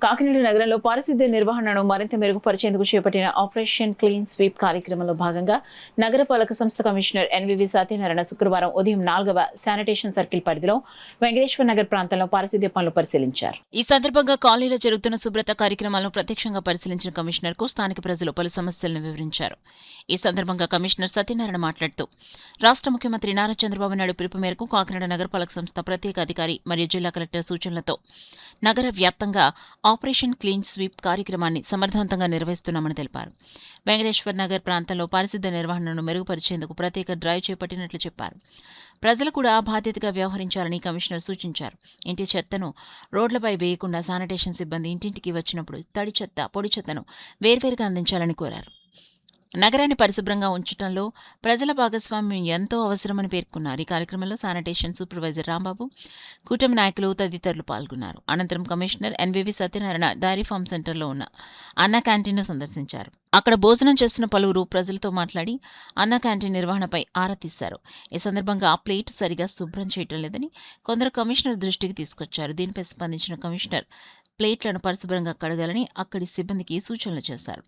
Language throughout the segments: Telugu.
కాకినాడ నగరంలో పారిశుద్ధ్య నిర్వహణను మరింత మెరుగుపరిచేందుకు చేపట్టిన ఆపరేషన్ క్లీన్ స్వీప్ కార్యక్రమంలో భాగంగా నగరపాలక సంస్థ కమిషనర్ ఎన్వివి సత్యనారాయణ శుక్రవారం ఉదయం 4వ శానిటేషన్ సర్కిల్ పరిధిలో వెంకటేశ్వర నగర్ ప్రాంతంలో పారిశుద్ధ్య పనులు పరిశీలించారు. ఈ సందర్భంగా కాలనీలో జరుగుతున్న శుభ్రత కార్యక్రమాలను ప్రత్యక్షంగా పరిశీలించిన కమిషనర్ కు స్థానిక ప్రజలు పలు సమస్యలను వివరించారు. ఈ సందర్భంగా కమిషనర్ సత్యనారాయణ మాట్లాడుతూ రాష్ట్ర ముఖ్యమంత్రి నారా చంద్రబాబు నాయుడు పిలుపు మేరకు కాకినాడ నగరపాలక సంస్థ ప్రత్యేక అధికారి మరియు జిల్లా కలెక్టర్ సూచనలతో నగర వ్యాప్తంగా ఆపరేషన్ క్లీన్ స్వీప్ కార్యక్రమాన్ని సమర్థవంతంగా నిర్వహిస్తున్నామని తెలిపారు. వెంకటేశ్వర్ నగర్ ప్రాంతంలో పారిశుద్ధ్య నిర్వహణను మెరుగుపరిచేందుకు ప్రత్యేక డ్రైవ్ చేపట్టినట్లు చెప్పారు. ప్రజలు కూడా బాధ్యతగా వ్యవహరించాలని కమిషనర్ సూచించారు. ఇంటి చెత్తను రోడ్లపై వేయకుండా శానిటేషన్ సిబ్బంది ఇంటింటికి వచ్చినప్పుడు తడి చెత్త, పొడి చెత్తను వేర్వేరుగా అందించాలని కోరారు. నగరాన్ని పరిశుభ్రంగా ఉంచడంలో ప్రజల భాగస్వామ్యం ఎంతో అవసరమని పేర్కొన్నారు. ఈ కార్యక్రమంలో శానిటేషన్ సూపర్వైజర్ రాంబాబు, కూటమి నాయకులు తదితరులు పాల్గొన్నారు. అనంతరం commissioner NVV Satyanarayana dairy farm సెంటర్లో ఉన్న అన్న క్యాంటీన్ను సందర్శించారు. అక్కడ భోజనం చేస్తున్న పలువురు ప్రజలతో మాట్లాడి అన్న క్యాంటీన్ నిర్వహణపై ఆరా తీశారు. ఈ సందర్భంగా ఆ ప్లేట్ సరిగా శుభ్రం చేయటం లేదని కొందరు కమిషనర్ దృష్టికి తీసుకొచ్చారు. దీనిపై స్పందించిన కమిషనర్ ప్లేట్లను పరిశుభ్రంగా కడగాలని అక్కడి సిబ్బందికి సూచనలు చేశారు.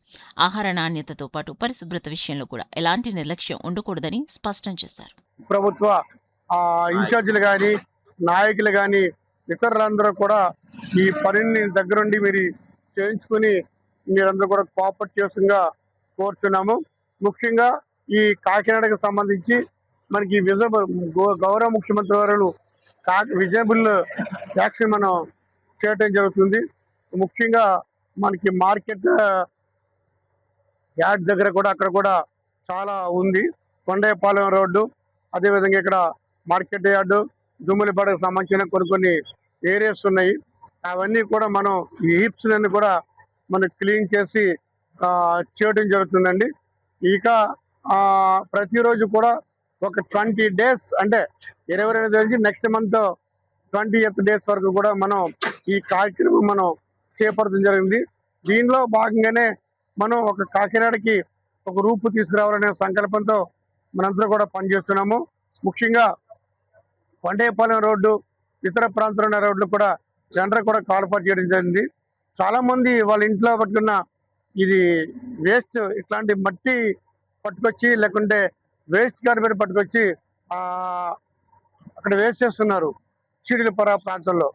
ఆహార నాణ్యతతో పాటు పరిశుభ్రత విషయంలో కూడా ఎలాంటి నిర్లక్ష్యం ఉండకూడదని స్పష్టం చేశారు. ప్రభుత్వ ఇన్ఛార్జీలు కానీ నాయకులు కానీ ఇతరులందరూ కూడా ఈ పనిని దగ్గరుండి మీరు చేయించుకుని మీరందరూ కూడా కోఆపరేట్ చేస్తుందిగా కోరుచున్నాము. ముఖ్యంగా ఈ కాకినాడకు సంబంధించి మనకి గౌరవ ముఖ్యమంత్రి వారు విజయబుల్ ట్యాక్స్ మనం చేయటం జరుగుతుంది. ముఖ్యంగా మనకి మార్కెట్ యార్డ్ దగ్గర కూడా అక్కడ కూడా చాలా ఉంది. కొండయ్యపాలెం రోడ్డు, అదేవిధంగా ఇక్కడ మార్కెట్ యార్డు, దుమ్ములపాడకు సంబంధించిన కొన్ని ఏరియాస్ ఉన్నాయి. అవన్నీ కూడా మనం ఈ హీప్స్ అన్ని కూడా మనం క్లీన్ చేసి చేయడం జరుగుతుందండి. ఇక ప్రతిరోజు కూడా ఒక 20 days అంటే 22 నుంచి నెక్స్ట్ మంత్ 20th days వరకు కూడా మనం ఈ కార్యక్రమం మనం చేపట్టడం జరిగింది. దీనిలో భాగంగానే మనం ఒక కాకినాడకి ఒక రూపు తీసుకురావాలనే సంకల్పంతో మనందరూ కూడా పనిచేస్తున్నాము. ముఖ్యంగా కొండయ్యపాలెం రోడ్డు, ఇతర ప్రాంతాల్లో ఉన్న రోడ్లు కూడా జనరల్ కూడా కాల్ఫర్ చేయడం జరిగింది. చాలామంది వాళ్ళ ఇంట్లో పట్టుకున్న ఇది వేస్ట్, ఇట్లాంటి మట్టి పట్టుకొచ్చి లేకుంటే వేస్ట్ కార్పెట్ పట్టుకొచ్చి అక్కడ వేస్ట్ చేస్తున్నారు చీడిలపర ప్రాంతంలో.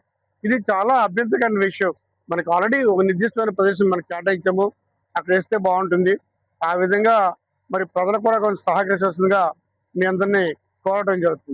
ఇది చాలా అభ్యంతరకరమైన విషయం. మనకు ఆల్రెడీ ఒక నిర్దిష్టమైన ప్రదేశం మనకు కేటాయించాము, అక్కడ వేస్తే బాగుంటుంది. ఆ విధంగా మరి ప్రజలు కూడా కొంచెం సహకరించాల్సిందిగా మీ అందరినీ కోరడం జరుగుతుంది.